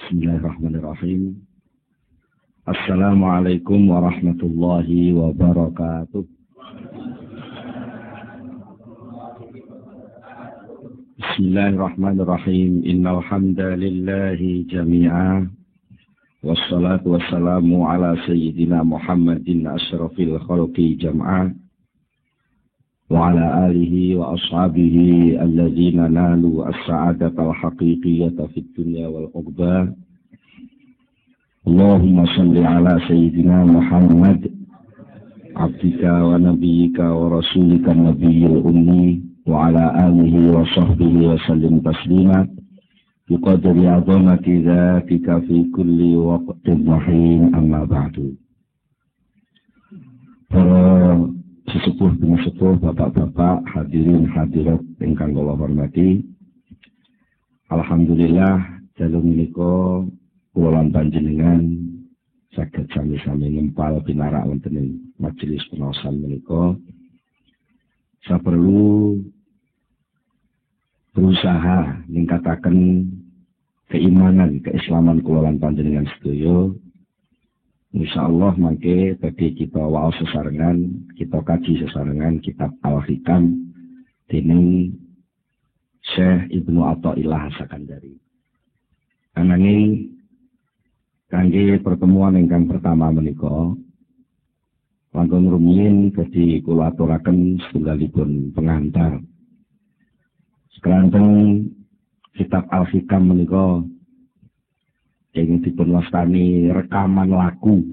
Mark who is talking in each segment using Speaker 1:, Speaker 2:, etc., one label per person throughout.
Speaker 1: Bismillahirrahmanirrahim. Assalamualaikum warahmatullahi wabarakatuh. Bismillahirrahmanirrahim. Innal hamdalillahi jami'a. Wassalatu wassalamu ala sayyidina Muhammadin asyrafil khalqi jam'a. Wa ala alihi wa ashabihi alladzina nalu as-sa'adatal haqiqiyata fid dunya wal uqba. Allahumma salli ala sayyidina Muhammad abdika wa nabiyyika wa rasulika nabiyil ummi wa ala alihi wa sahbihi wa sallim taslima biqadri azamati dzatika fi kulli waqtin wa hin, amma ba'du. Para sesepuh dan sepuh, bapak-bapak, hadirin hadirat ingkang kula hormati. Alhamdulillah dalu menika kula lan panjenengan saged sami-sami ngempal pinarak wonten ing majelis penaosan menika. Saperlu berusaha ningkataken keimanan, keislaman kula lan panjenengan sedaya. Insyaallah mangke badhe kita waos sesarengan, kita kaji sesarengan kitab Al-Hikam dening Syekh Ibnu Athaillah As-Sakandari. Ananging kangge pertemuan ingkang pertama menika langkung rumiyin badhe kula aturaken setunggalipun pengantar. Sekranteng kitab Al-Hikam menika ingin dipun wastani rekaman laku,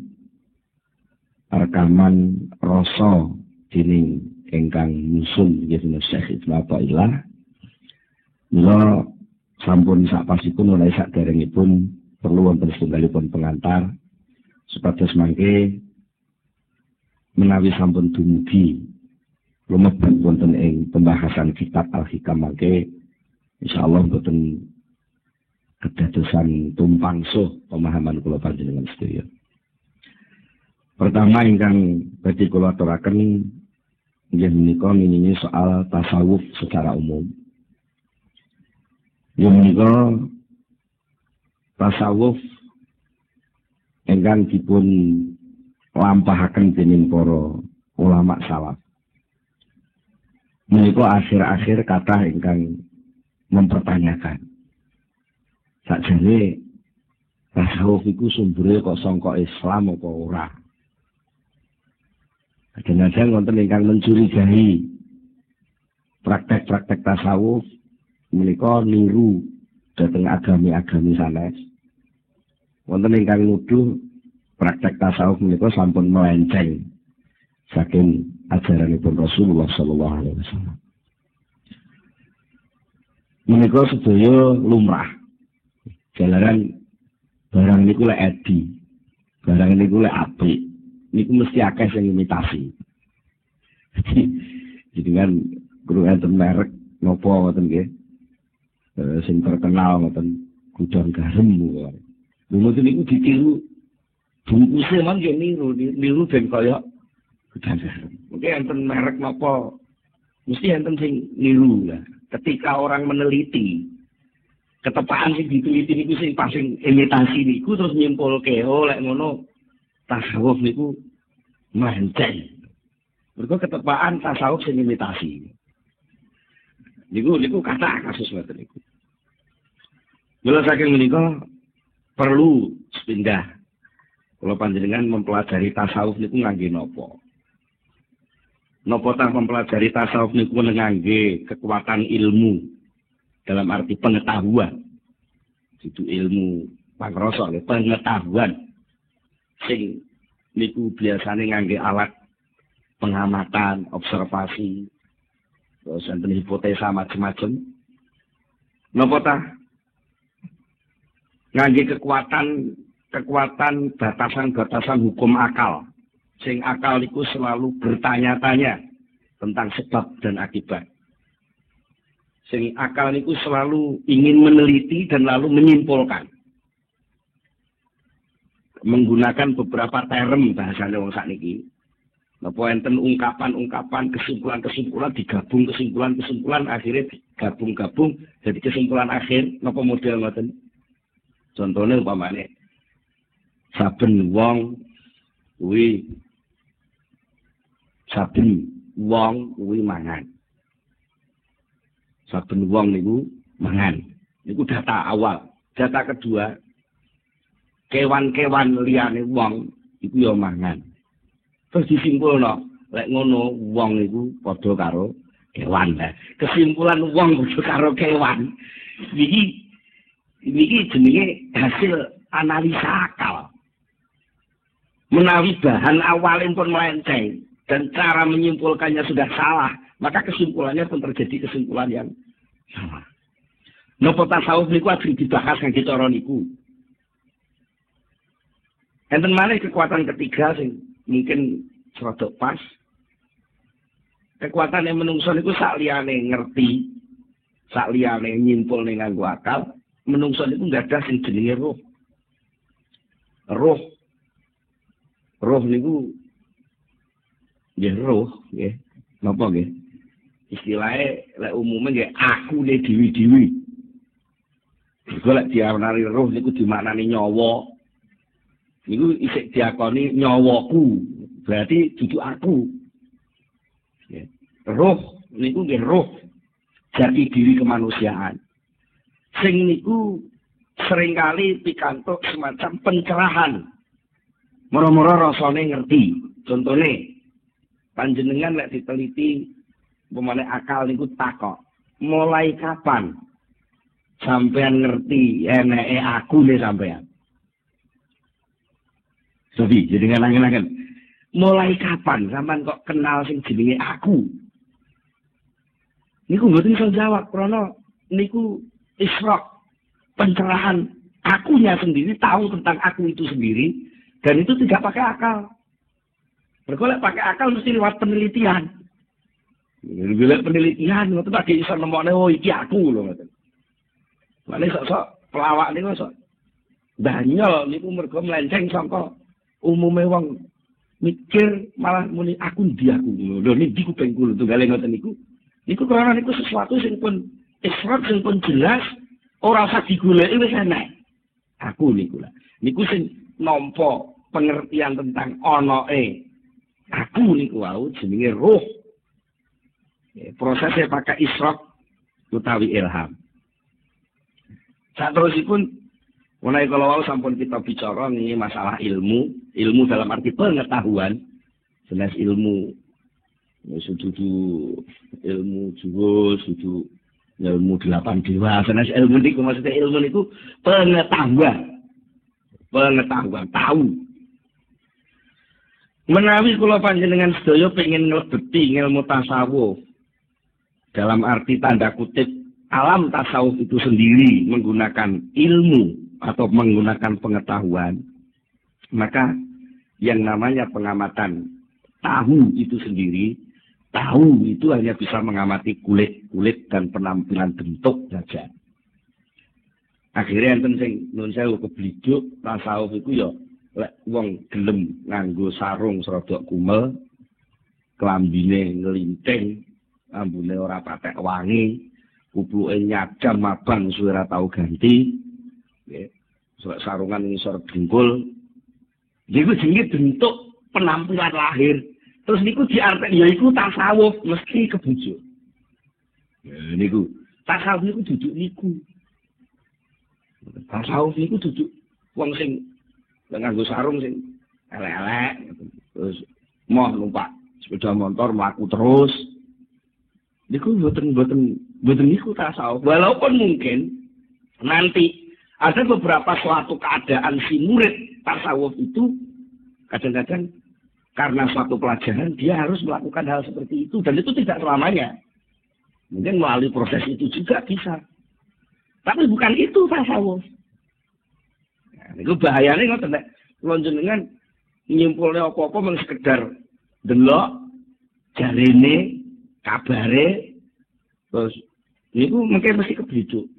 Speaker 1: rekaman rasa dening ingkang nyusun nggih Syekh Ibnu Athaillah. Mila sampun sakpasipun oleh saderengipun perlu wonten setunggalipun pengantar supados mangke menawi sampun dumugi lumebet wonten ing pembahasan kitab Al-Hikam mangke insyaallah boten kedadosan tumpang suh pemahaman kula panjenengan sedaya. Pertama ingkang badhe kula aturaken inggih menika nginini soal tasawuf secara umum. Inggih menika tasawuf ingkang dipun lampahaken dening para ulama salaf. Menika akhir-akhir kathah ingkang mempertanyakan sakjane tasawuf iku sumbere kok sangka Islam apa ora. Kadang-kadang wonten ingkang mencurigai praktek-praktek tasawuf menika niru dhateng agami-agami sanes. Wonten ingkang nuduh praktek tasawuf menika sampun melenceng saking ajaranipun Rasulullah sallallahu alaihi wasallam. Menika sedaya lumrah. Jalaran barang niku lek edi, barang niku lek apik, niku mesti akeh sing imitasi. Jadi kan guru enten merek napa ngoten nggih. Sing terkenal ngoten gudang garam kok. Lha niku ditiru bungkuse man yo niru ben kaya gudang garam. Mungkin enten merek napa mesti enten sing niru lah. Ketika orang meneliti ketepaan sing diteliti niku sing paling imitasi niku terus nyimpulke lek ngono tasawuf niku melenceng. Mergo ketepaan tasawuf sing imitasi. Niku kata kasus ngoten niku. Mula saking menika perlu pindah. Kula panjenengan mempelajari tasawuf niku ngangge napa? Napa ta mempelajari tasawuf niku ngangge kekuatan ilmu? Dalam arti pengetahuan, itu ilmu pangrasa, pengetahuan. Sing niku biasane ngangge alat pengamatan, observasi, terus enten hipotesa macam-macam. Napa ta? Ngangge kekuatan batasan-batasan hukum akal. Sing akal niku selalu bertanya-tanya tentang sebab dan akibat. Sing akal niku selalu ingin meneliti dan lalu menyimpulkan. Menggunakan beberapa term bahasane wong sakniki. Napa enten ungkapan-ungkapan, kesimpulan-kesimpulan digabung kesimpulan-kesimpulan akhirnya gabung-gabung jadi kesimpulan akhir napa model ngoten. Contohnya umpamane saben wong kuwi mangan. Saben wong niku mangan. Niku data awal. Data kedua, kewan-kewan liyane wong iku ya mangan. Terus disimpulno, lek ngono wong niku padha karo kewan. Kesimpulan wong padha karo kewan. Iki jenenge hasil analisa akal. Menawi bahan awalnya pun melenceng dan cara menyimpulkannya sudah salah, maka kesimpulannya pun terjadi kesimpulan yang salah. Napa tasawuf niku ajeng dibahas kangge cara niku. Enten maneh kekuatan ketiga sing mungkin rada pas. Kekuatan yang menungso niku sak liyane ngerti, sak liyane nyimpulne nganggo akal, menungso niku gadah sing jenenge roh. Roh niku nggih roh nggih. Napa nggih? Istilahnya lek umume nggih akune dewi-dewi. Iku lek diarani roh niku dimaknani nyawa. Niku isih diakoni nyawaku. Berarti dudu aku. Ya. Roh niku nggih roh jati diri kemanusiaan. Sing niku seringkali pikantuk semacam pencerahan. Moro-moro rasane ngerti. Contone panjenengan lek diteliti pemane akal niku takok. Mulai kapan sampean ngerti eneke aku nih sampean? Jadi ngangen-ngangen. Mulai kapan sampean kok kenal sing jenenge aku? Niku mboten iso jawab krana niku isyraq, pencerahan akunya sendiri, tahu tentang aku itu sendiri dan itu tidak pakai akal. Berkolek pakai akal mesti lewat penelitian. Lewat penelitian ngoten pakai iso nemokne oh iki aku lho ngoten. Mane sok-sok pelawak niku sok banyol niku mergo melenceng saka umume wong mikir malah muni aku ndi aku. Lho niki kuping kula tunggale ngoten niku. Niku karena niku sesuatu sing pun israt sing pun jelas ora usah digoleki wis enak. Aku niku lah. Niku sing nampa pengertian tentang onoe aku niku wau jenenge roh. Prosesnya pakai israt utawi ilham. Saterusipun menawi kalau wau sampun kita bicara ini masalah ilmu dalam arti pengetahuan, jelas ilmu sudu ilmu jurus, sudu ilmu 8 dewa, jelas ilmu niku maksudnya ilmu niku pengetahuan, tahu. Menawi kula panjenengan sedaya pengen nglebeti ilmu tasawuf dalam arti tanda kutip alam tasawuf itu sendiri menggunakan ilmu atau menggunakan pengetahuan, maka yang namanya pengamatan tahu itu sendiri, tahu itu hanya bisa mengamati kulit dan penampilan bentuk saja. Akhirnya enten sing nun sewu kebliduk tasawuf iku ya lek wong gelem nganggo sarung serodok kumel, klambine nglinting, ambune ora patek wangi, kupluke nyadam mabang suwe ora tau ganti. Nggih. Sarungan ngisor dengkul. Niku jenenge bentuk penampilan lahir. Terus niku diarteni yaiku tasawuf mesti kebujuk. Niku tasawuf niku duduk niku. Tasawuf niku duduk wong sing nganggo sarung sing elek-elek terus moh numpak sepeda motor mlaku terus. Niku mboten niku tasawuf. Walaupun mungkin nanti ada beberapa suatu keadaan si murid tasawuf itu kadang-kadang karena suatu pelajaran dia harus melakukan hal seperti itu dan itu tidak selamanya. Mungkin melalui proses itu juga bisa. Tapi bukan itu tasawuf. Nah, itu bahayanya ngoten nek lonjenengan nyimpulne apa-apa mung sekedar delok jarene kabare terus niku mungkin mesti kebliduk.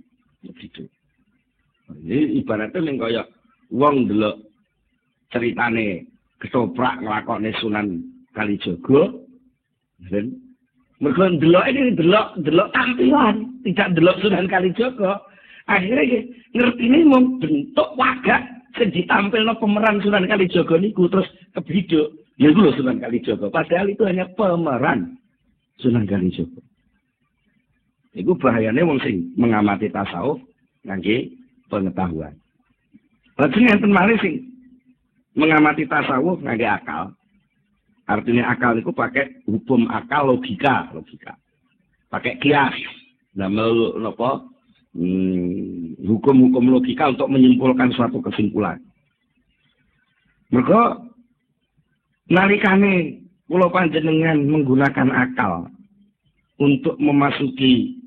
Speaker 1: Ini ibaratnya ning kaya wong delok ceritane ketoprak nglakone Sunan Kalijaga. Dan mergo delok ini delok tampilan, tidak delok Sunan Kalijaga. Akhirnya ngertine mung bentuk wagak sing ditampilno pemeran Sunan Kalijaga niku terus kebiduk. Ya iku lho Sunan Kalijaga. Padahal itu hanya pemeran Sunan Kalijaga. Iku bahayane wong sing mengamati tasawuf ngangge pengetahuan. Lajeng enten malih sing mengamati tasawuf ngangge akal. Artinya akal itu pakai hukum akal logika. Pakai kias. Namanya apa? Hukum-hukum logika untuk menyimpulkan suatu kesimpulan. Mergo nalikane kula panjenengan menggunakan akal untuk memasuki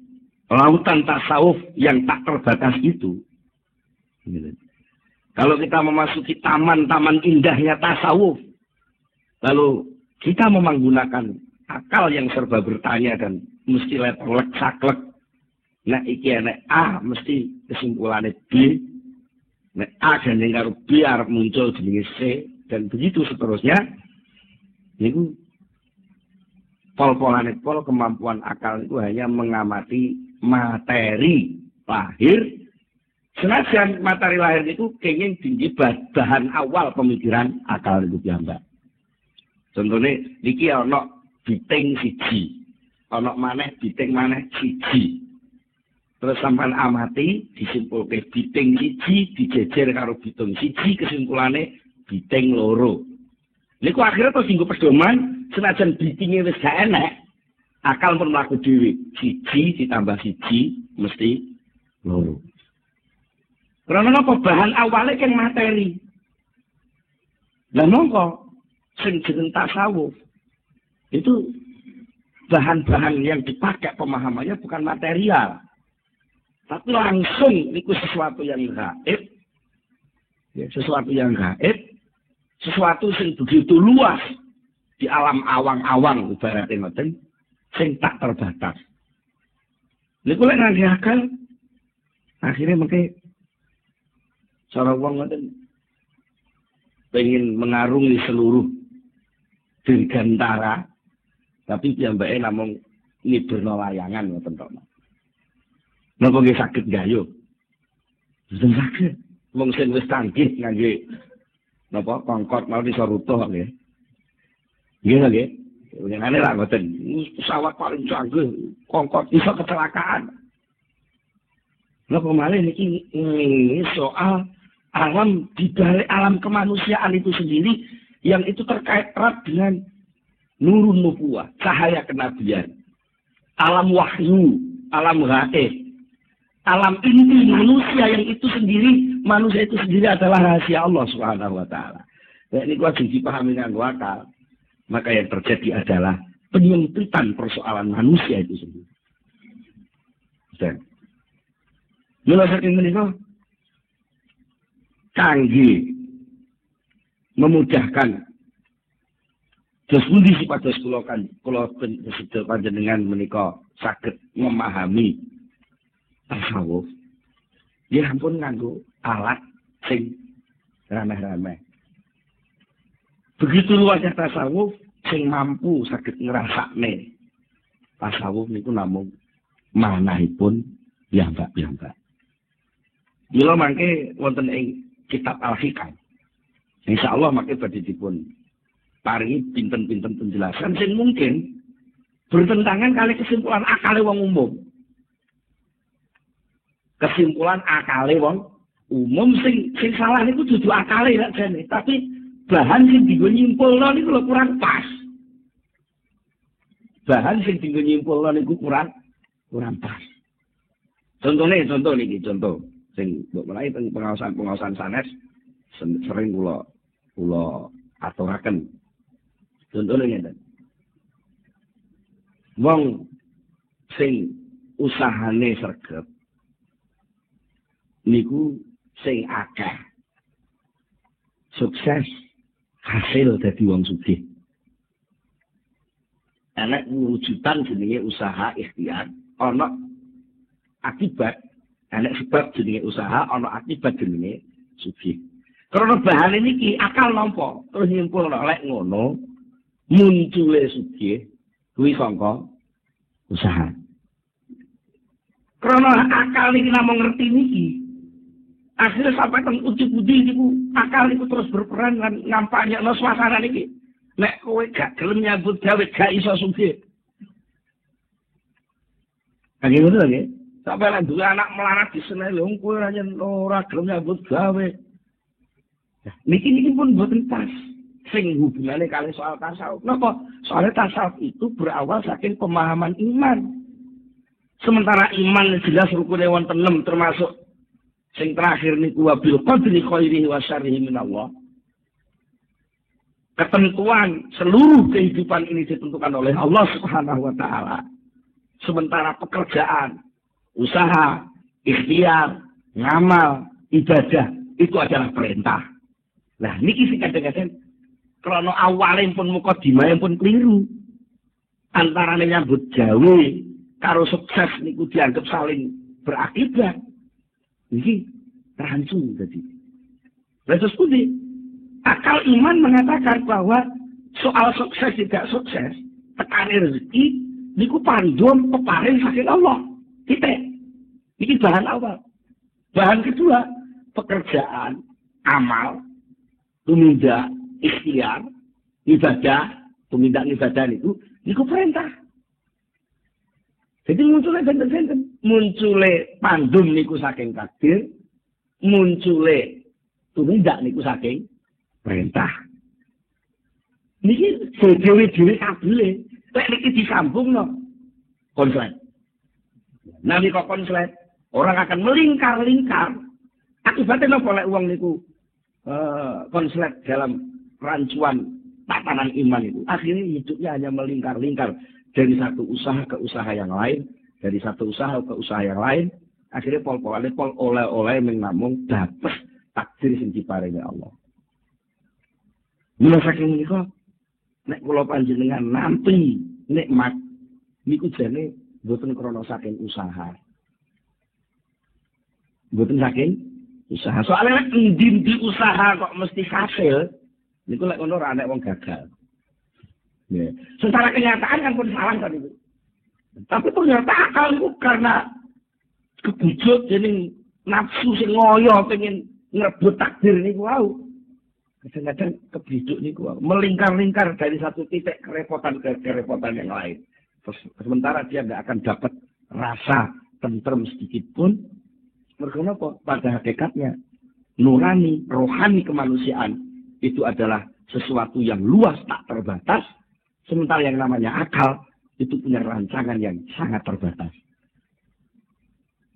Speaker 1: lautan tasawuf yang tak terbatas itu. Kalau kita memasuki taman-taman indahnya tasawuf, lalu kita menggunakan akal yang serba bertanya dan mesti letlek saklek. Nek iki nek A mesti kesimpulannya B. Nek A dan yang karo B arep muncul jenenge C dan begitu seterusnya. Niku pol-polane kemampuan akal itu hanya mengamati materi lahir. Senajan materi lahir itu kenging tinggi bahan awal pemikiran akal itu piyambak. Contohnya niki ana biting siji, ana maneh biting maneh siji. Terus sampean amati disimpulke biting siji dijejer karo bitung siji kesimpulane biting loro. Niku akhirnya terus dienggo pedoman senajan bitinge wis gak enek, akal pun mlaku dhewe. Siji ditambah siji mesti loro. Karena apa bahan awalnya kan materi. Lah mongko sing jeneng tasawuf itu bahan-bahan yang dipakai pemahamannya bukan material. Tapi langsung itu sesuatu yang gaib. Ya, sesuatu yang gaib. Sesuatu yang begitu luas di alam awang-awang ibaratnya ngoten sing tak terbatas. Niku lek nang akal akhirnya mengke cara wong ngoten pengen mengarungi seluruh dirgantara tapi piyambake namung ngiburno layangan ngoten tok. Napa nggih saged gayo? Mboten saged. Wong sing wis tanggih ngangge napa kongkot mau iso rutuh nggih. Nggih nggih. Ngene lah ngoten. Pesawat paling canggih kongkot iso kecelakaan. Napa malih niki soal alam di balik alam kemanusiaan itu sendiri yang itu terkait erat dengan nurun nubuwah, cahaya kenabian, alam wahyu, alam gaib, alam inti manusia yang itu sendiri, manusia itu sendiri adalah rahasia Allah Subhanahu wa taala. Nah, ini wajib dipahami dengan akal. Maka yang terjadi adalah penyempitan persoalan manusia itu sendiri. Mula saking menika kangge memudahkan dos pundi sipados kula panjenengan menika saged memahami tasawuf. Ya ampun nganggo alat sing remeh-remeh. Begitu luasnya tasawuf sing mampu saged ngrasakne tasawuf niku namung manahipun piyambak-piyambak. Mila mangke wonten ing kitab Al-Hikam. Insyaallah mangke badhe dipun paringi pinten-pinten penjelasan sing mungkin bertentangan kali kesimpulan akale wong umum. Kesimpulan akale wong umum sing salah niku dudu akale lak jane, tapi bahan sing dienggo nyimpulno niku lho kurang pas. Bahan sing dienggo nyimpulno niku kurang pas. Contoh niki contoh sing mbok menawi teng pengaosan sanes sering kula aturaken. Contohnya ngeten. Wong sing usahane sregep niku sing akeh sukses hasil dadi wong sugih. Ana wujudan jenenge usaha ikhtiar, ana akibat, ana sebab jenenge usaha, ana akibat jenenge sugih. Karena bahan ini akal nampa, terus nyimpulno lek ngono muncule sugih kuwi sangka usaha. Karena akal niki namung ngerti niki. Akhirnya sampai teng uji-uji niku akal niku terus berperan lan ngampanyekno suasana niki. Nek kowe gak gelem nyambut gawe gak iso sugih. Kage ngono lho, sampai lek duwe anak melarat di sene lho kowe ora gelem nyambut gawe. Niki pun boten pas. Sing hubungannya kali soal tasawuf. Napa? Soalnya tasawuf itu berawal saking pemahaman iman. Sementara iman jelas rukune wonten 6 termasuk sing terakhir niku wabil qadri khairihi wa syarrihi minallah. Ketentuan seluruh kehidupan ini ditentukan oleh Allah Subhanahu wa taala. Sementara pekerjaan, usaha, ikhtiar, ngamal, ibadah itu adalah perintah. Nah, niki sing kadang-kadang krana awale pun mukadimah pun keliru. Antarane nyambut gawe karo sukses niku dianggap saling berakibat. Niki rancung tadi. Terus pundi? Akal iman mengatakan bahwa soal sukses tidak sukses, tekane rezeki niku pandum peparing saking Allah. Titik. Iki bahan awal. Bahan kedua, pekerjaan, amal, tumindak, ikhtiar, ibadah, tumindak ibadah niku perintah. Jadi munculnya benten-benten. Munculnya pandum niku saking takdir. Munculnya tumindak niku saking perintah. Niki dewe-dewe kabeh. Lek niki disambung no. Konslet. Nalika konslet, orang akan melingkar-lingkar. Akibatnya napa lek wong niku konslet dalam rancuan tatanan iman itu. Akhirnya hidupnya hanya melingkar-lingkar. Dari satu usaha ke usaha yang lain, dari satu usaha ke usaha yang lain, akhirnya pol oleh-oleh namung dapat takdir sing diparingi Allah. Mula saking menika nek kula panjenengan nampi nikmat niku jane mboten krana saking usaha. Mboten saking usaha. Soalnya nek ndi usaha kok mesti hasil, niku lek ngono ora ana wong gagal. Ya. Secara kenyataan kan pun salah kan itu. Tapi ternyata akal itu karena kebujuk jadi nafsu sing ngoyo pengen ngerebut takdir niku wau. Kadang-kadang kebujuk niku wau melingkar-lingkar dari satu titik kerepotan ke kerepotan yang lain. Terus sementara dia nggak akan dapat rasa tentrem sedikit pun. Mergo napa? Pada hakikatnya nurani, rohani kemanusiaan itu adalah sesuatu yang luas tak terbatas. Sementara yang namanya akal itu punya rancangan yang sangat terbatas.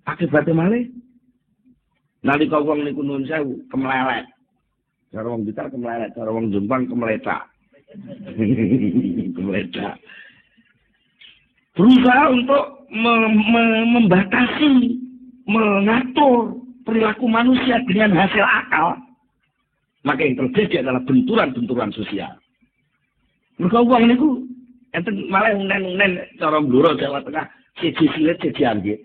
Speaker 1: Akibatnya malih nalika wong niku nuwun sewu kemlelet. Cara wong Blitar kemlelet, cara wong Jombang kemeletak. Kemeletak. Berusaha untuk membatasi, mengatur perilaku manusia dengan hasil akal. Maka yang terjadi adalah benturan-benturan sosial. Mereka uang niku enten malah unen cara Blora Jawa Tengah siji silit siji anggit.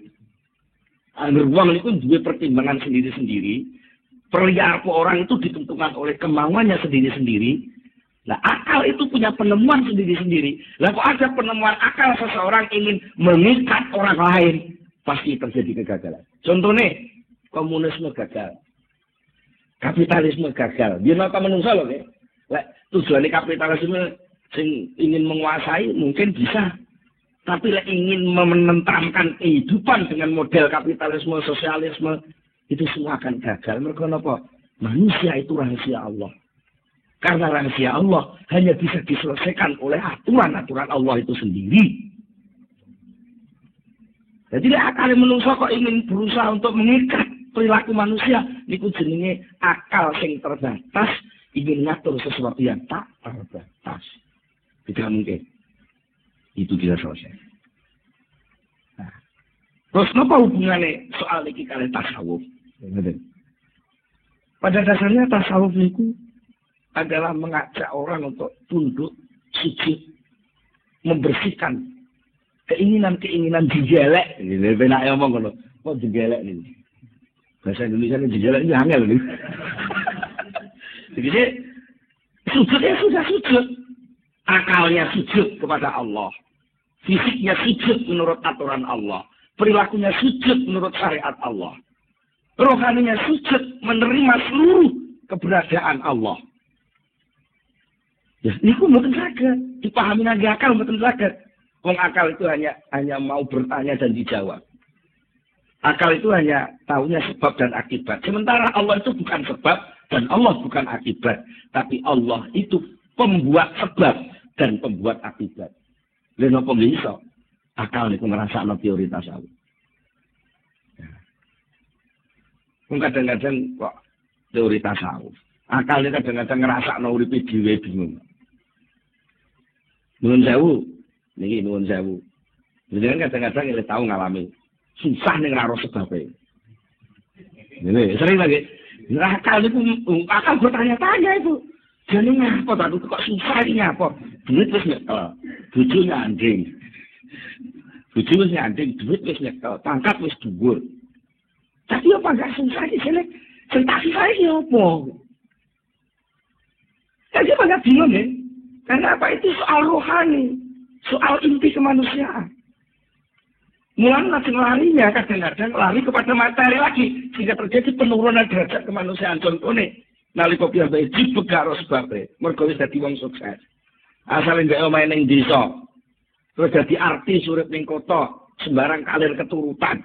Speaker 1: Angger uang niku duwe pertimbangan sendiri-sendiri. Perilaku orang itu ditentukan oleh kemauannya sendiri-sendiri. Nah, akal itu punya penemuan sendiri-sendiri. Lah kok ada penemuan akal seseorang ingin mengikat orang lain, pasti terjadi kegagalan. Contohnya komunisme gagal. Kapitalisme gagal. Dia napa menungso lho, lek tujuane kapitalisme sing ingin menguasai mungkin bisa. Tapi lek ingin menentramkan kehidupan dengan model kapitalisme, sosialisme, itu semua akan gagal. Mereka napa? Manusia itu rahasia Allah. Karena rahasia Allah hanya bisa diselesaikan oleh aturan-aturan Allah itu sendiri. Jadi akal menungso kok ingin berusaha untuk mengikat perilaku manusia, niku jenenge akal sing terbatas ingin ngatur sesuatu yang tak terbatas. Tidak mungkin. Itu tidak selesai. Nah. Terus apa hubungannya soal ini kali tasawuf? Pada dasarnya tasawuf itu adalah mengajak orang untuk tunduk, sujud, membersihkan keinginan-keinginan dijelek. Ini benar yang ngomong kalau kok dijelek ini. Bahasa Indonesia ini dijelek ini angel nih. Jadi sujudnya sudah sujud. Akalnya sujud kepada Allah. Fisiknya sujud menurut aturan Allah. perilakunya sujud menurut syariat Allah. Rohaninya sujud menerima seluruh keberadaan Allah. Ya, niku mboten saged dipahami nangge akal mboten saged. Wong akal itu hanya mau bertanya dan dijawab. Akal itu hanya tahunya sebab dan akibat. Sementara Allah itu bukan sebab dan Allah bukan akibat. Tapi Allah itu pembuat sebab dan pembuat akibat. Lha napa iso? Akal niku ngrasakno teori tasawuf. Kadang-kadang kok teori tasawuf. Akal ini kadang-kadang ngrasakno uripe dhewe bingung. Nuwun sewu, niki nuwun sewu. Jenengan kadang-kadang ya tahu ngalami susah ning ora sebabe. Ini sering lagi. Akal itu akal bertanya-tanya itu. Jadi ngapa tak kok susah ini apa? Duit wis nyekel. Bojone anjing. Bojone wis anjing, duit wis nyekel, pangkat wis dhuwur. Tapi apa enggak susah di sini? Sentasi saya ini apa? Jadi apa enggak bingung ya? Karena apa itu soal rohani. Soal inti kemanusiaan. Mulai langsung larinya kadang-kadang lari kepada materi lagi. Sehingga terjadi penurunan derajat kemanusiaan. Contohnya, nalika piyambake dibegak karo sebabe, mergo wis dadi wong sukses. Asale ndek omahe ning desa. Terus dadi artis urip ning kota, sembarang kalir keturutan.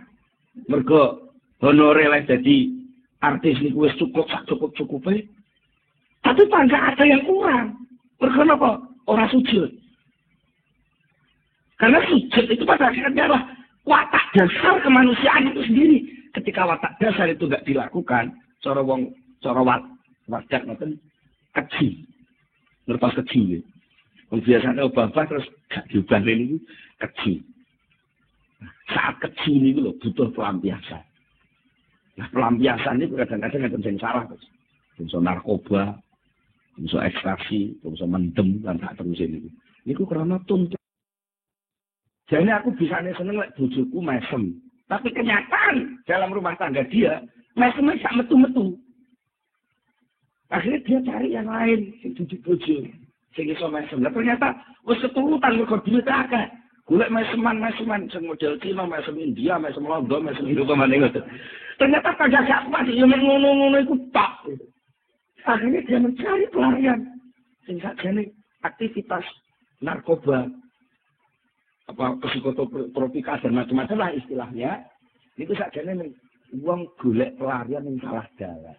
Speaker 1: Mergo honore lek dadi artis niku wis cukup sak cukup-cukupe. Tapi enggak ada yang kurang. Mergo napa? Ora sujud. Karena sujud itu pada akhirnya adalah watak dasar kemanusiaan itu sendiri. Ketika watak dasar itu enggak dilakukan, cara wadah ngoten kecil. Ngertos kecil. Wong biasane obah-obah terus gak diubah niku kecil. Saat kecil niku lho butuh pelampiasan. Nah, pelampiasan itu kadang-kadang ada yang salah, Mas. Bisa narkoba, bisa ekstraksi, bisa mendem dan tak terus ini. Niku karena tuntut. Jadi aku bisa seneng lek bojoku mesem. Tapi kenyataan dalam rumah tangga dia mesemnya gak metu-metu. Akhirnya dia cari yang lain, sing dudu bojo, sing iso mesem. Lah ternyata wis keturutan mergo duit akeh. Golek meseman sing model Cina, mesem India, mesem Londo, mesem Eropa maneh ngoten. Ternyata kagak gak kuat yo ngono-ngono iku tak. Akhirnya dia mencari pelarian. Sing sakjane aktivitas narkoba apa psikotropika dan macam-macam lah istilahnya. Itu sakjane wong golek pelarian ning salah dalan.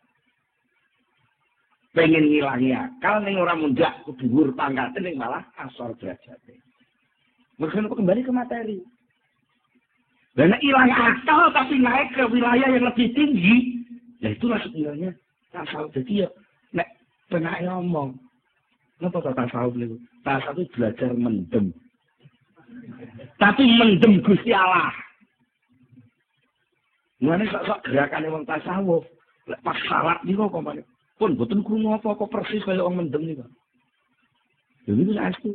Speaker 1: Pengen ngilangi akal ning ora mundak dhuwur pangkate ning malah asor derajate. Mereka kembali ke materi. Dan hilang akal tapi naik ke wilayah yang lebih tinggi, ya itulah sebenarnya tasawuf. Jadi ya, nek pernah ngomong, apa tasawuf itu? Tasawuf itu belajar mendem. Tapi mendem Gusti Allah. Mulane sok gerakan wong tasawuf, lek pas salat niku kok pun boten krungu apa-apa persis kaya wong mendem niku. Lha niku saestu.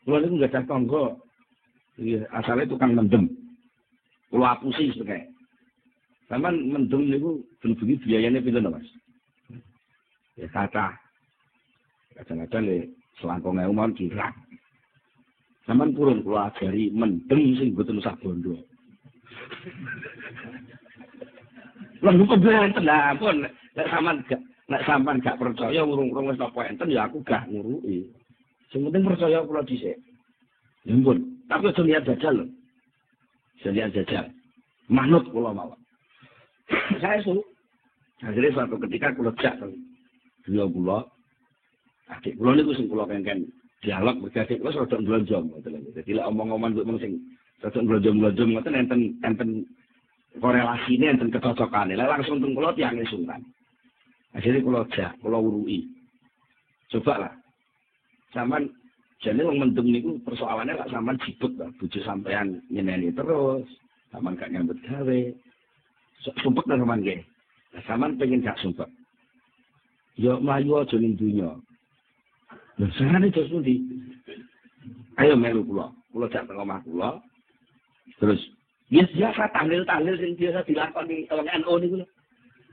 Speaker 1: Kulo niku enggak ada tangga. Iya, asalnya tukang mendem. Kulo apusi sebagainya. Sampeyan mendem niku ben-bengi biayane pinten, Mas? Ya kathah. Kadang-kadang le selangkung ewu mon kirak. Sampeyan purun kulo ajari mendem sing boten usah bondo. Lah kok enten lah, pun nek sampean gak percaya urung-urung wis napa enten ya aku gak nguruki. Sing penting percaya kula dhisik. Ya ampun, tapi aja lihat jajal lho. Lihat jajal. Manut kula mawon. Saya suruh. Akhirnya suatu ketika kula jak kula adik kula niku sing kula kengken dialog berkait kula rada ndlonjong ngoten lho. Dadi lek omong-omong mbok sing rada ndlonjong-ndlonjong ngoten enten korelasine enten kecocokane. Lek langsung teng kula tiyang sultan. Akhirnya kula jak, kula uruki. Coba lah. Sampeyan jane wong mendem niku persoalannya lak sampean jibut lah, bojo sampean nyeneni terus, sampean gak nyambut gawe. Sumpek ta sampean nggih. Lah sampean pengen gak sumpek. Ya mlayu aja ning donya. Lah sarane terus pundi? Ayo melu kula. Kula jak teng omah kula. Terus biasa tahlil-tahlil sing biasa dilakoni wong NU niku lho.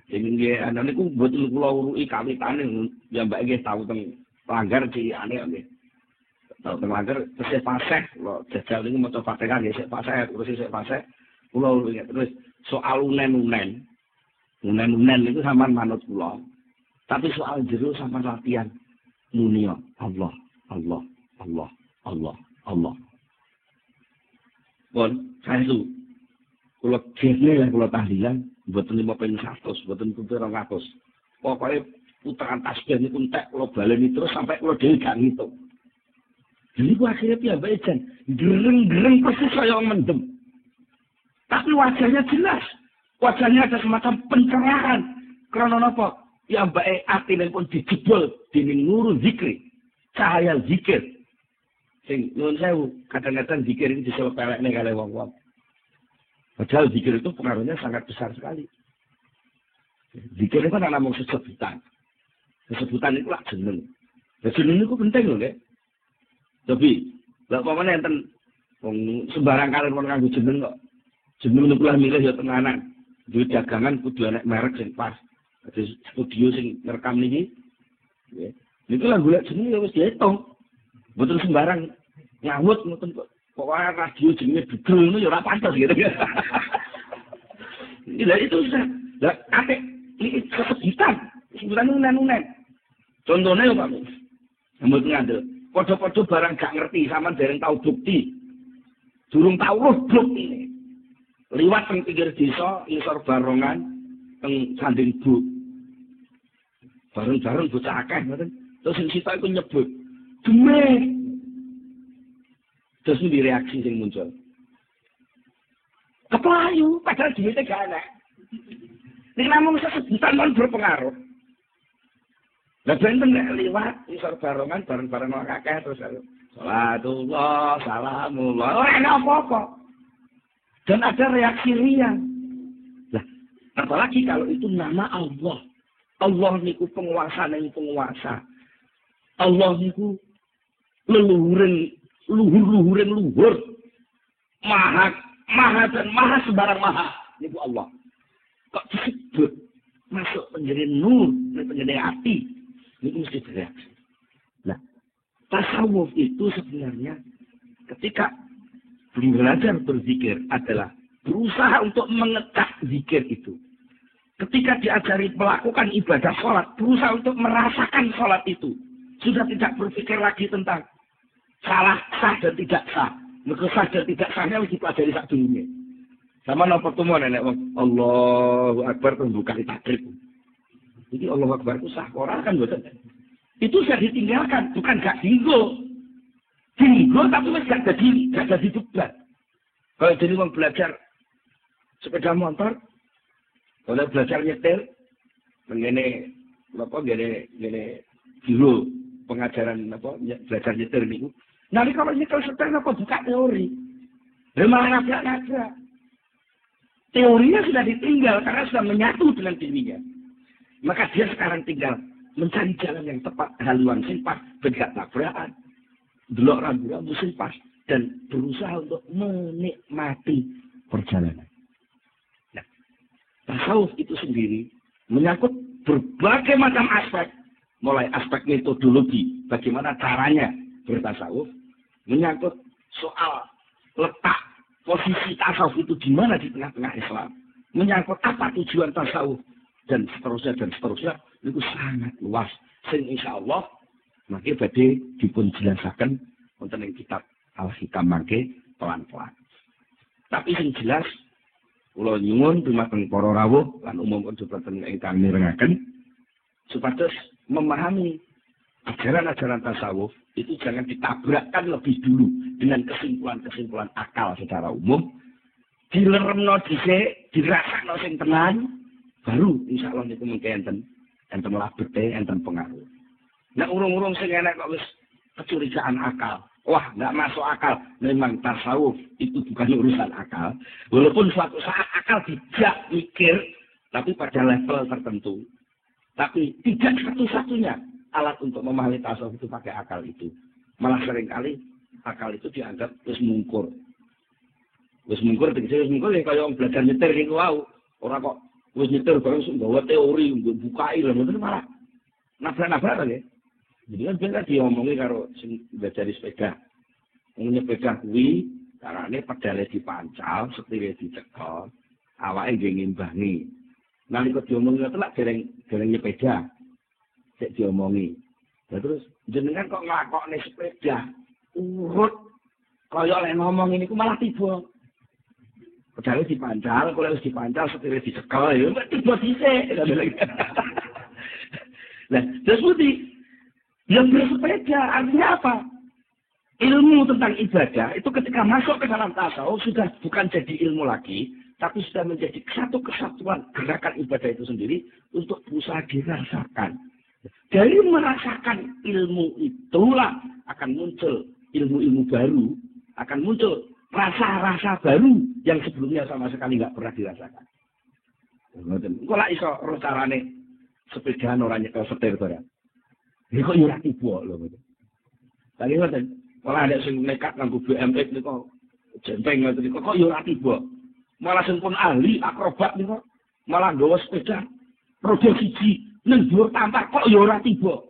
Speaker 1: Sing nggih ana niku mboten kula uruki kawitane ya mbak nggih tau teng langgar cilikane nggih. Kalau terlanggar tesih fasih, lo jajal niku maca Fatihah nggih sik fasih, terus sik fasih. Kula terus soal unen-unen. Unen-unen niku sampean manut kula. Tapi soal jero sampean latihan muni Allah, Allah, Allah, Allah, Allah. Pun saestu kula gene lan kula tahlilan mboten 5 mboten 200. Pokoke putaran tasbih niku entek kula baleni terus sampai kula dhewe gak ngitung. Jadi ku akhirnya piyambake jan gereng-gereng persis kaya mendem. Tapi wajahnya jelas. Wajahnya ada semacam pencerahan. Karena napa? Piyambake atine pun dijebol dening nuru zikri. Cahaya zikir. Sing nuwun sewu, kadang-kadang zikir ini diselepelekne kalih wong-wong. Padahal zikir itu pengaruhnya sangat besar sekali. Zikir itu kan namung sesebutan. Sesebutan itu lah jeneng. Dan jeneng itu penting loh, Nek. Tapi, lha pamane enten wong sembarang kalian wong nganggo jeneng kok. Jeneng niku lah milih ya tenanan. Duwe dagangan kudu enek merek sing pas. Dadi studio sing ngerekam niki. Nggih. Niku lah golek jeneng ya wis diitung. Mboten sembarang nyawut ngoten kok. Pokoke radio jenenge Dudul ngono ya ora pantes gitu. Lah itu sudah. Lah apik iki kesebutan. Sebutan unen-unen. Contohnya ya Pak. Mboten ngandel. Padha-padha barang gak ngerti sampean dereng tau bukti. Durung tau roh bukti. Liwat teng pinggir desa, ngisor barongan teng Sanding Bu. Bareng-bareng bocah akeh ngoten. Terus sing sitok iku nyebut, "Demek." Terus ini reaksi sing muncul. Keplayu, padahal duitnya gak enak. Ini namanya sesebutan kan berpengaruh. Lah benten nek liwat isor barongan bareng-bareng wong akeh terus salatullah salamullah ora ana apa-apa. Dan ada reaksi riang. Lah apalagi kalau itu nama Allah. Allah niku penguasa ning penguasa. Allah niku leluhuring luhur. Maha dan maha sembarang maha niku Allah. Kok disebut masuk penjeri nur, penjeri hati. Ini mesti bereaksi. Nah, tasawuf itu sebenarnya ketika belajar berzikir adalah berusaha untuk mengetak zikir itu. Ketika diajari melakukan ibadah sholat, berusaha untuk merasakan sholat itu. Sudah tidak berpikir lagi tentang salah, sah, dan tidak sah. Mereka sah dan tidak sahnya harus dipelajari saat dulunya. Sama nopo pertemuan nenek Allahu Akbar membuka takrib. Jadi Allah Akbar itu sah orang kan betul. Itu sudah ditinggalkan, bukan gak dinggo. Dinggo tapi masih gak jadi beban. Kalau jadi orang belajar sepeda motor, kalau belajar nyetir, mengenai apa gini guru pengajaran apa belajar nyetir niku. Nanti kalau nyetir setir apa buka teori. Malah nabrak-nabrak. Teorinya sudah ditinggal karena sudah menyatu dengan dirinya. Maka dia sekarang tinggal mencari jalan yang tepat, haluan sing pas, begak tabrakan, delok rambu-rambu sing pas, dan berusaha untuk menikmati perjalanan. Nah, tasawuf itu sendiri menyangkut berbagai macam aspek, mulai aspek metodologi, bagaimana caranya bertasawuf, menyangkut soal letak posisi tasawuf itu di mana di tengah-tengah Islam, menyangkut apa tujuan tasawuf, dan seterusnya itu sangat luas. Sing insyaallah mangke badhe dipun jelasaken wonten ing kitab Al-Hikam mangke pelan-pelan. Tapi sing jelas kula nyuwun dumateng para rawuh lan umum konsultan ingkang mirengaken supados memahami ajaran-ajaran tasawuf itu jangan ditabrakkan lebih dulu dengan kesimpulan-kesimpulan akal secara umum. Dileremno dhisik, dirasakno sing tenan, baru insyaallah niku mengke enten labete, enten pengaruh. Nek urung-urung sing enek kok wis kecurigaan akal. Wah, enggak masuk akal. Memang tasawuf itu bukan urusan akal. Walaupun suatu saat akal tidak mikir, tapi pada level tertentu. Tapi tidak satu-satunya alat untuk memahami tasawuf itu pakai akal itu. Malah seringkali akal itu dianggap wis mungkur. Wis mungkur tegese wis mungkur ya kaya wong belajar nyetir niku wau. Ora kok wis nyetir bareng sing gawa teori nggo bukai lho ngoten malah nabrak-nabrak nggih. Jadi kan bener diomongi karo sing ngajari sepeda. Wong sepeda kuwi carane pedale dipancal, setire dicekel, awake nggih ngimbangi. Nalika diomongi telak dereng sepeda. Sik diomongi. Lah terus jenengan kok nglakokne sepeda urut kaya lek ngomong niku malah tiba. Pedale dipancal, kalau wis dipancal setire dicekel ya tiba dhisik. Lah, terus putih yang bersepeda artinya apa? Ilmu tentang ibadah itu ketika masuk ke dalam tasawuf sudah bukan jadi ilmu lagi, tapi sudah menjadi satu kesatuan gerakan ibadah itu sendiri untuk berusaha dirasakan. Dari merasakan ilmu itulah akan muncul ilmu-ilmu baru, akan muncul rasa-rasa baru yang sebelumnya sama sekali nggak pernah dirasakan. Kok lah iso carane sepedaan orang nyekel setir barang. Ini kok ora tiba lho. Tadi ngoten, malah ada sing nekat nganggo BMX niku jenteng ngoten niku kok ora tiba. Malah sing pun ahli akrobat niku malah nggawa sepeda roda siji ning dhuwur tampar kok ora tiba.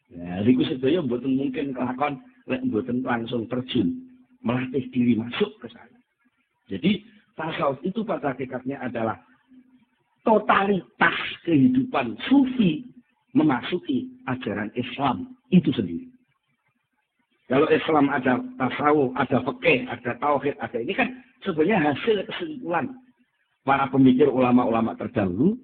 Speaker 1: Ya, niku sedaya mboten mungkin kelakon lek mboten langsung terjun melatih diri masuk ke sana. Jadi tasawuf itu pada hakikatnya adalah totalitas kehidupan sufi memasuki ajaran Islam itu sendiri. Kalau Islam ada tasawuf, ada fikih, ada tauhid, ada ini kan sebenarnya hasil kesimpulan para pemikir ulama-ulama terdahulu.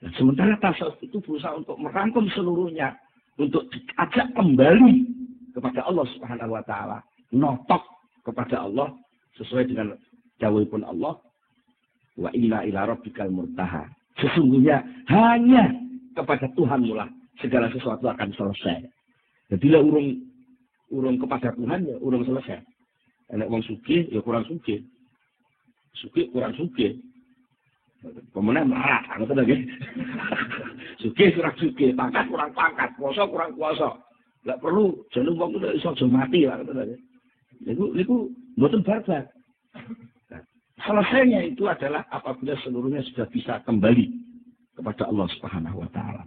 Speaker 1: Dan sementara tasawuf itu berusaha untuk merangkum seluruhnya, untuk diajak kembali kepada Allah Subhanahu wa taala, notok kepada Allah sesuai dengan dawuhipun Allah, wa inna ila rabbikal murtaha. Sesungguhnya hanya kepada Tuhanmu lah segala sesuatu akan selesai. Jadi lah urung kepada Tuhan ya urung selesai. Nek wong sugih ya kurang sugih. Sugih kurang sugih. Pemenang marah, ngoten nggih. Sugih kurang sugih, pangkat kurang pangkat, kuasa kurang kuasa. Enggak perlu jeneng wong kuwi iso aja mati lah ngoten nggih. Niku mboten barbar. Selesainya itu adalah apabila seluruhnya sudah bisa kembali kepada Allah Subhanahu wa taala.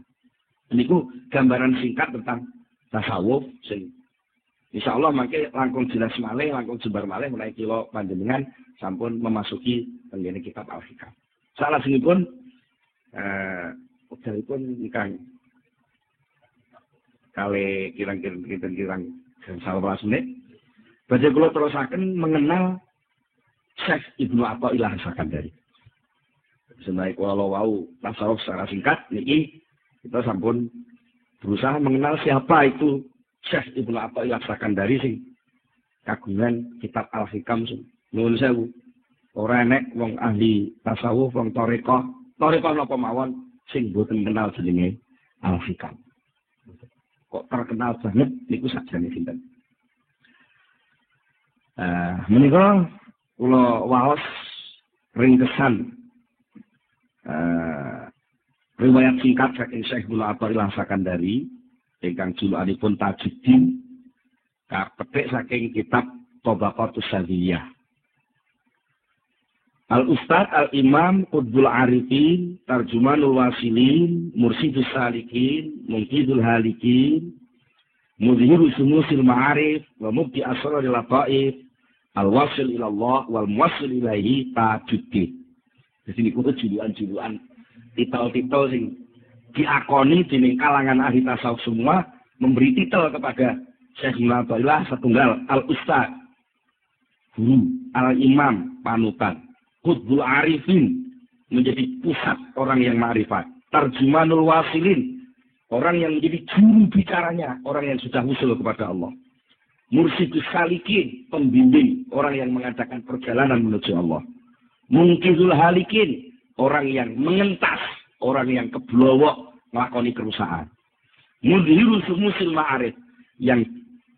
Speaker 1: Niku gambaran singkat tentang tasawuf sing insyaallah mangke langkung jelas malih, langkung jembar malih menawi kula panjenengan sampun memasuki tenggene kitab Al-Hikam. Salajengipun wekdalipun ingkang kali kira-kira 11 menit. Badhe kula terusaken mengenal Syekh Ibnu Athaillah As-Sakandari. Senaik walau wau tasawuf secara singkat niki kita sampun berusaha mengenal siapa itu Syekh Ibnu Athaillah As-Sakandari sing kagungan kitab Al-Hikam sing nuwun sewu. Ora enek wong ahli tasawuf, wong tarekah napa mawon sing boten kenal jenenge Al-Hikam. Kok terkenal banget niku sakjane sinten. Menika kula waos ringkesan riwayat singkat saking Syekh Ibnu Athaillah As-Sakandari ingkang julukanipun Tajuddin kapetik saking kitab Tabaqatus Sadiyah. Al-Ustadz Al-Imam Qutbul Arifin, Tarjumanul Wasilin, Mursidus Salikin, Munqidul Halikin, Mudhirus Sumusil Ma'arif, wa Mubdi Asraril Lataif, Al-Wasil ilallah wal Muwassil ilaihi Tajuddin. Jadi niku julukan-julukan titel-titel sing diakoni dening kalangan ahli tasawuf semua memberi titel kepada Syekh Ibnu Athaillah setunggal Al-Ustadz, guru, Al-Imam, panutan. Qutbul Arifin menjadi pusat orang yang ma'rifat. Tarjumanul Wasilin, orang yang menjadi juru bicaranya, orang yang sudah usul kepada Allah. Mursidus Salikin, pembimbing, orang yang mengadakan perjalanan menuju Allah. Munqidul Halikin, orang yang mengentas, orang yang keblowok melakoni kerusakan. Mudhirus Sumusil Ma'arif, yang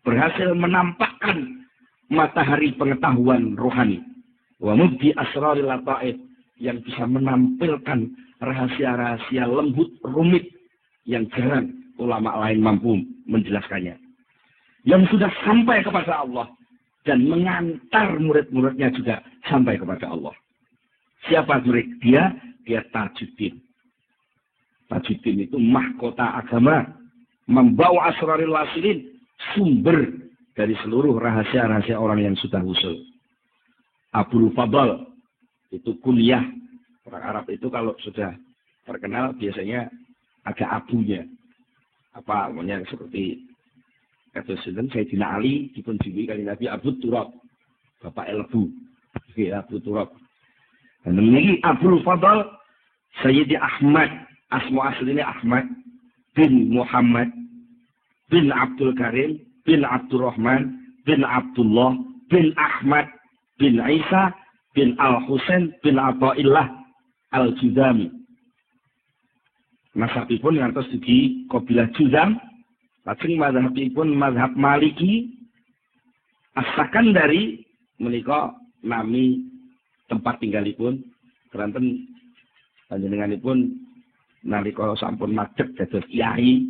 Speaker 1: berhasil menampakkan matahari pengetahuan rohani. Wa Mubdi Asraril Lataif, yang bisa menampilkan rahasia-rahasia lembut rumit yang jarang ulama lain mampu menjelaskannya. Yang sudah sampai kepada Allah dan mengantar murid-muridnya juga sampai kepada Allah. Siapa murid dia? Dia Tajuddin. Tajuddin itu mahkota agama membawa asraril wasilin, sumber dari seluruh rahasia-rahasia orang yang sudah usul. Abul Fadl itu kuliah. Orang Arab itu kalau sudah terkenal biasanya ada abunya. Apa namanya seperti kata Sayyidina Ali dipunjuluki kali Nabi Abu Turab, Bapak Elbu. Abu Turab. Dan ini Abul Fadl Sayyidi Ahmad, asma aslinya Ahmad bin Muhammad bin Abdul Karim bin Abdurrahman bin Abdullah bin Ahmad bin Isa bin Al-Husain bin Athaillah Al-Juzami. Mazhabipun ngantos dugi kabilah Juzam, lajeng mazhabipun mazhab Maliki. Asakan dari menika nami tempat tinggalipun keranten panjenenganipun nalika sampun madhep dados kiai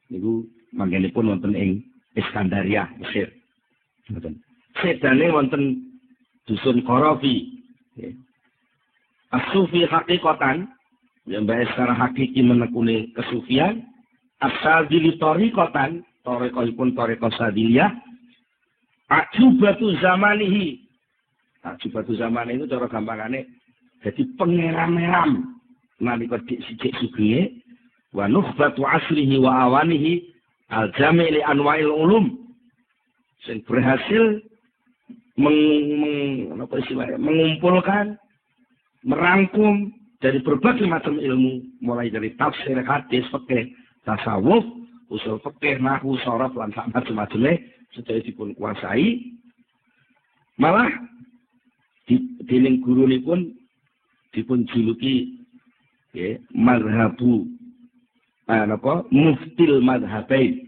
Speaker 1: niku manggenipun wonten ing Iskandaria, Mesir. Ngoten. Sedane wonten dusun Qarafi. As-sufi hakikatan, yang baik secara hakiki menekuni kesufian. As-sadili tariqatan, tariqahipun tariqah sadiliyah. Ajubatu zamanihi. Ajubatu zaman itu cara gampangane jadi pengeram-eram nalika sithik sugih wa nukhbatu asrihi wa awanihi al-jami' li anwa'il ulum. Sing berhasil mengumpulkan, merangkum dari berbagai macam ilmu, mulai dari tafsir, hadis, fikih, tasawuf, usul fikih, nahwu, sharaf lan sak macam-macamnya sedaya dipun kuasai. Malah dening gurunipun dipun juluki mazhabu muftil mazhabain.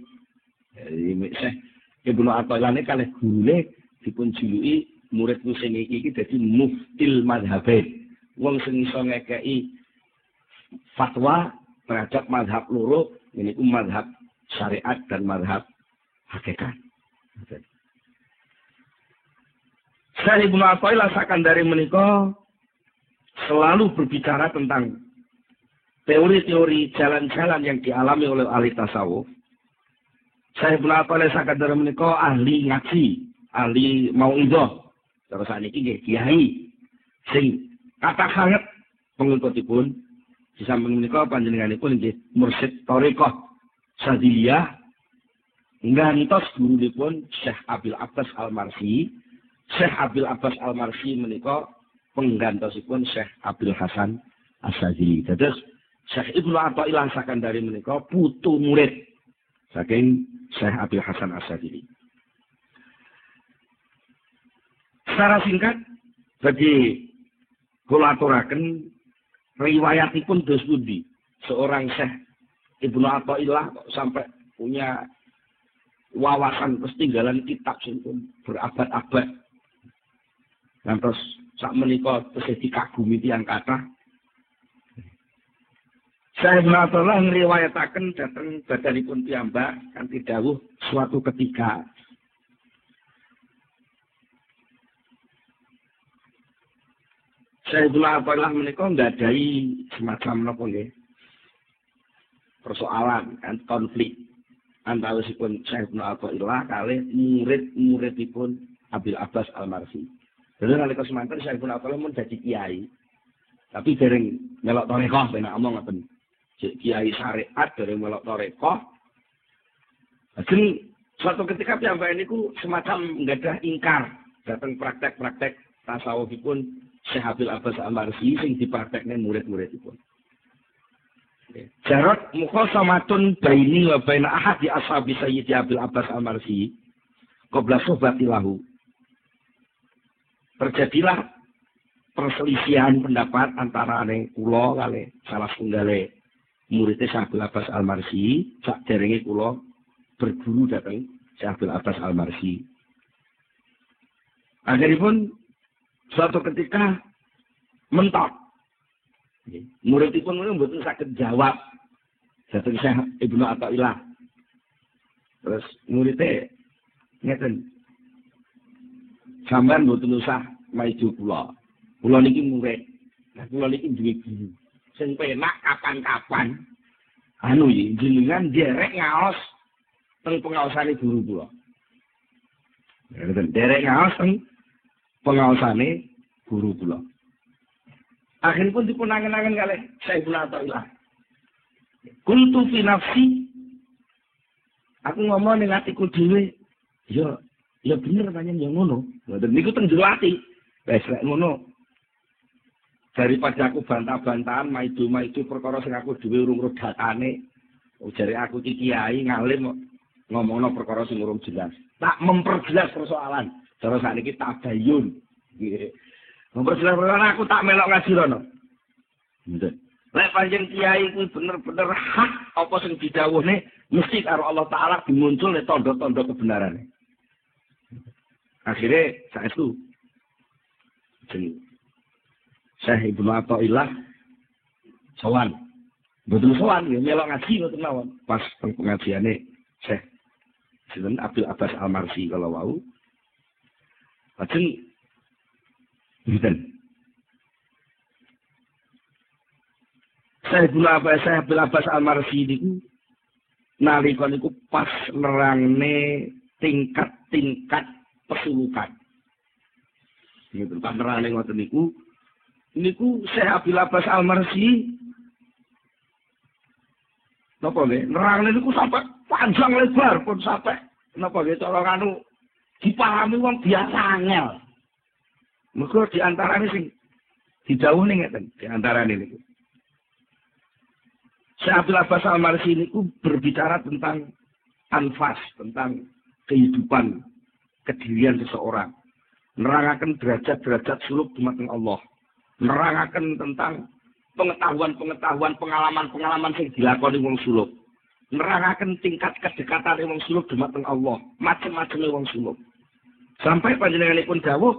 Speaker 1: Ibnu Athaillah kalih gurune dipun juluki murid sing iki dadi muftil mazhabain. Wong sing iso ngekeki fatwa terhadap mazhab loro niku mazhab syariat dan mazhab hakikat. Syekh Ibnu Athaillah Sakandari menika selalu berbicara tentang teori-teori jalan-jalan yang dialami oleh ahli tasawuf. Syekh Ibnu Athaillah Sakandari menika ahli ngaji, ahli mauidhah. Terus saniki nggih kiai sing kathah sanget pengikutipun di samping menika panjenenganipun nggih mursyid thariqah Sadiliyah ngantos gurunipun Syekh Abil Abbas Al-Marsi. Syekh Abil Abbas Al-Marsi menika penggantosipun Syekh Abdul Hasan As-Sadili. Dados Syekh Ibnu Athaillah Sakandari menika putu murid saking Syekh Abdul Hasan As-Sadili. Secara singkat bagi kula aturaken riwayatipun dos pundi seorang Syekh Ibnu Athaillah sampai punya wawasan ketinggalan kitab sing berabad-abad. Ngantos sak menika tesih dikagumi tiyang kathah. Syekh Ibnu Athaillah ngriwayataken dhateng badanipun piyambak kanthi dawuh suatu ketika Syekh Ibnu Athaillah menika nggadahi semacam napa nggih persoalan kan konflik antawisipun Syekh Ibnu Athaillah kalih murid-muridipun Abil Abbas Al-Marsi. Dene nalika semanten Syekh Ibnu Athaillah mun dadi kiai. Tapi dereng melok tarekah penak omong ngoten. Kiai syariat dereng melok tarekah. Lajeng suatu ketika piyambake niku semacam nggadah ingkar dhateng praktek-praktek tasawufipun Syekh Abil Abbas Al-Marsi sing dipraktekne murid-muridipun. Jarat mukhasamatun baini wa baina ahadi ashabi Sayyidi Abil Abbas Al-Marsi qabla suhbatilahu. Terjadilah perselisihan pendapat antara kula kali salah setunggal murid Syekh Abil Abbas Al-Marsi saderenge kula berguru dhateng Syekh Abil Abbas Al-Marsi. Akhiripun suatu ketika mentok. Muridipun menika mboten saged jawab dhateng Syekh Ibnu Athaillah. Terus muridé ngeten. Sampeyan mboten usah maju kula. Kula niki murid. Nah kula niki duwe guru. Sing penak kapan-kapan anu iki jenengan derek ngaos teng pengaosane guru kula. Derek ngaos teng pengaosane guru kula. Akhiripun dipun angen-angen kalih Sayyidul Athaillah. Kuntu fi nafsi, aku ngomong ning atiku dhewe, ya bener panjen ya ngono. Ngoten niku teng jero ati. Wes lek ngono. Daripada aku bantah-bantahan maido-maido perkara sing aku dhewe urung ro datane. Jare aku iki kiai ngalim ngomongno perkara sing urung jelas. Tak memperjelas persoalan. Cara sakniki tabayun. Nggih. Memperjelas perkara aku tak melok ngaji rono. Ngoten. Lek panjen kiai kuwi bener-bener hak apa sing didhawuhne mesti karo Allah Taala dimuncul tanda-tanda kebenarane. Akhirnya saestu jeneng Syekh Ibnu Athaillah sowan. Betul sowan ya melok ngaji ngoten mawon. Pas pengajiane Syekh sinten Abdul Abbas Al-Marsi kalau wau. Lajeng pinten Syekh Abdul Abbas Al-Marsi niku nalika niku pas nerangne tingkat-tingkat pesulukan. Niku pas nerangne ngoten niku Syekh Abdul Abbas Al-Marsi napa nggih nerangne niku sampai panjang lebar pun sampai napa nggih cara anu dipahami wong biasa angel. Mergo di antarane sing didhawuhi ngeten, di antarane niku. Syekh Abdul Abbas Al-Marsi niku berbicara tentang anfas, tentang kehidupan, kedirian seseorang. Nerangaken derajat-derajat suluk dumateng Allah. Nerangaken tentang pengetahuan-pengetahuan, pengalaman-pengalaman sing dilakoni wong suluk. Nerangaken tingkat kedekatan wong suluk dumateng Allah, macam-macam wong suluk. Sampai panjenenganipun dawuh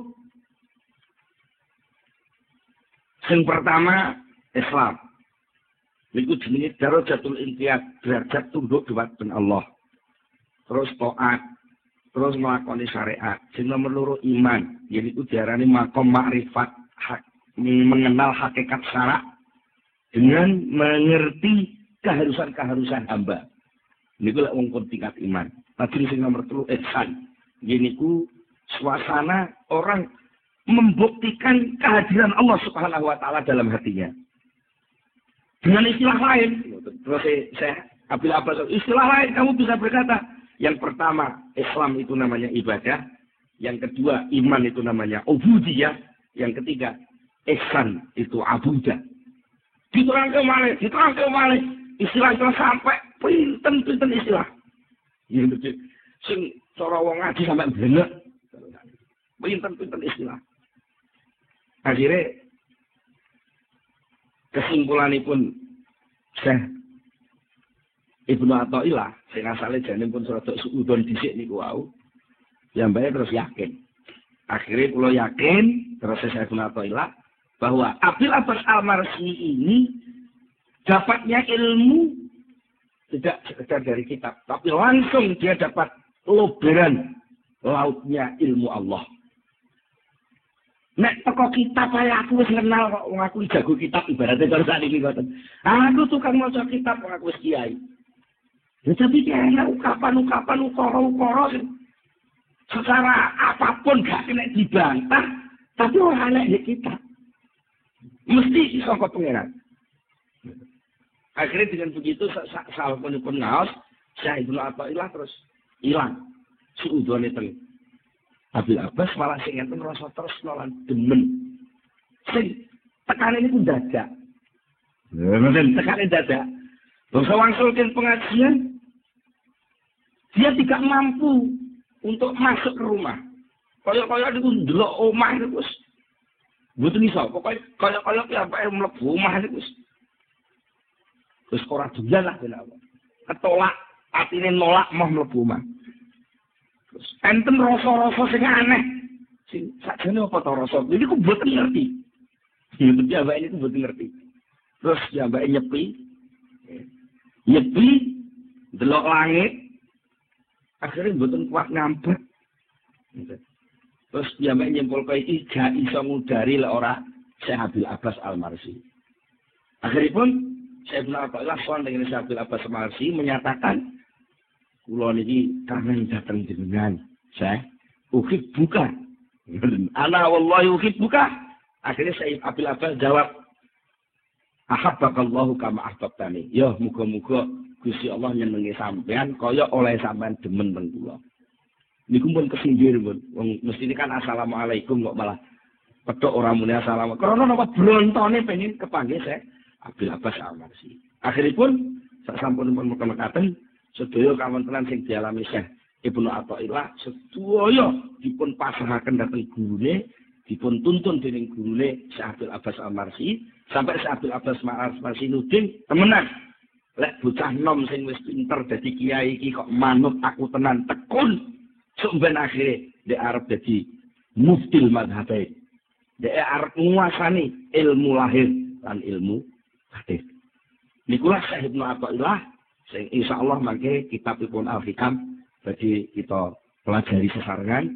Speaker 1: sing pertama Islam. Niku jenenge darajatul inqiyad, derajat tunduk dumateng Allah. Terus taat, terus melakoni syariat. Sing nomor loro iman, yaitu diarani maqam makrifat, mengenal hakikat syarak dengan mengerti keharusan-keharusan hamba. Niku lek wong tingkat iman. Lajeng sing nomor 3 ihsan. Niku suasana orang membuktikan kehadiran Allah Subhanahu wa taala dalam hatinya. Dengan istilah lain, terus saya Abdul Abbas, istilah lain kamu bisa berkata, yang pertama Islam itu namanya ibadah, yang kedua iman itu namanya ubudiyah, yang ketiga ihsan itu abudah. Diterangke malih, istilah sampai pinten istilah. Sing cara wong ngaji sampai blenek. Pinten istilah. Akhirnya kesimpulanipun Syekh Ibnu Athaillah sing asale jane pun rada suudon dhisik niku wau. Ya mbake terus yakin. Akhirnya kula yakin terus Syekh Ibnu Athaillah bahwa Abdul Abbas Al-Marsi ini dapatnya ilmu tidak sekedar dari kitab, tapi langsung dia dapat loberan lautnya ilmu Allah. Nek teko kitab ae aku wis kenal kok wong aku jago kitab ibaratnya karo sakniki ngoten. Aku tukang maca kitab kok aku wis kiai. Ya tapi kena ukapan-ukapan ukara-ukara secara apapun gak kena dibantah, tapi ora enek di kitab. Mesti iso kok pengenan. Akhirnya dengan begitu salpunipun ngaos Syekh Ibnu Athaillah terus ilang suudone teng Abdul Abbas malah sing enten rasa terus lan demen. Sing tekane niku dadak. Ngoten tekane dadak. Bangsa wangsulkeun pengajian dia tidak mampu untuk masuk ke rumah. Kaya niku ndelok omah niku wis mboten iso. Pokoke kaya ki apake mlebu omah niku wis ora doyan lah kenapa. Ketolak atine nolak mau mlebu omah. Enten rasa-rasa sing aneh. Sing sakjane apa ta rasa? Iki ku mboten ngerti. Ya mbak ini ku mboten ngerti. Terus ya mbak nyepi. Nyepi delok langit. Akhirnya mboten kuat ngampet. Terus ya mbak nyimpul kaya iki gak iso ngudari lek ora Syekh Abdul Abbas Al-Marsi. Akhiripun Sayyidina Athaillah sowan dengan Syekh Abbas Marsi menyatakan kula niki kangen dateng jenengan. Syekh, buka. Ana wallahi buka. Akhirnya Syekh Abdul Abbas jawab, ahabbakallahu kama ahbabtani. Ya muga-muga Gusti Allah nyenengi sampean kaya oleh sampean demen teng kula. Niku pun kesindir pun. Wong mesti kan assalamualaikum kok malah pedhok ora muni assalamualaikum. Karena napa brontone pengen kepanggih Syekh Abdul Abbas Al-Marsi. Akhiripun sak sampun mekaten sedaya kawontenan sing dialami Syekh Ibnu Athaillah sedaya dipun pasahaken dhateng gurune, dipun tuntun dening gurune Syekh Abdul Abbas Al-Marsi sampai Syekh Abdul Abbas Al-Marsi nuding temenan. Lek bocah nom sing wis pinter dadi kiai iki kok manut aku tenan tekun. Sok ben akhire dhek arep dadi muftil mazhabe. Dhek arep nguasani ilmu lahir lan ilmu batin. Nikulah Syekh Ibnu Athaillah sing insyaallah mangke kitabipun Al-Hikam bagi kita pelajari sesarengan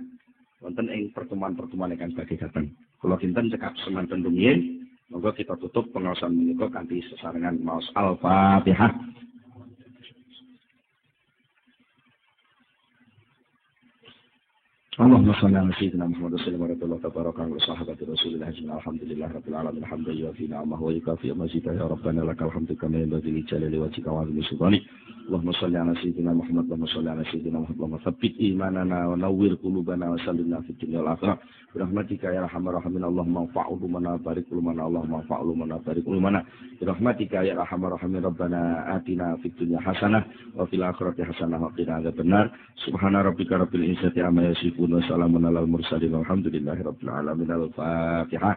Speaker 1: wonten ing pertemuan-pertemuan ingkang badhe dateng. Kula kinten cekap semanten rumiyin. Monggo kita tutup pengawasan menika kanthi sesarengan maos Al-Fatihah. Allahumma shalli ala sayyidina Muhammad wa sallim wa baraka ala sahabati Rasulillah alhamdulillah rabbil alamin hamdan yufi ni'amahu wa yukafi mazidah ya rabbana lakal hamdu kama yanbaghi li jalali wajhika wa 'azimi sultanik. Allahumma shalli ala sayyidina Muhammad wa shalli ala sayyidina Muhammad wa tsabbit imanana wa nawwir qulubana wa sallimna fid dunya wal akhirah. Birahmatika ya arhamar rahimin Allahumma fa'udhu mana barik ulumana Allahumma fa'udhu mana barik ulumana. Birahmatika ya arhamar rahimin Rabbana atina fid dunya hasanah wa fil akhirati hasanah wa qina adzabannar. Subhana rabbika rabbil izzati amma yasifun. Wassalamun alal mursalin walhamdulillahi rabbil alamin. Al-Fatihah.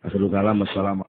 Speaker 1: Akhirul kalam. Assalamualaikum.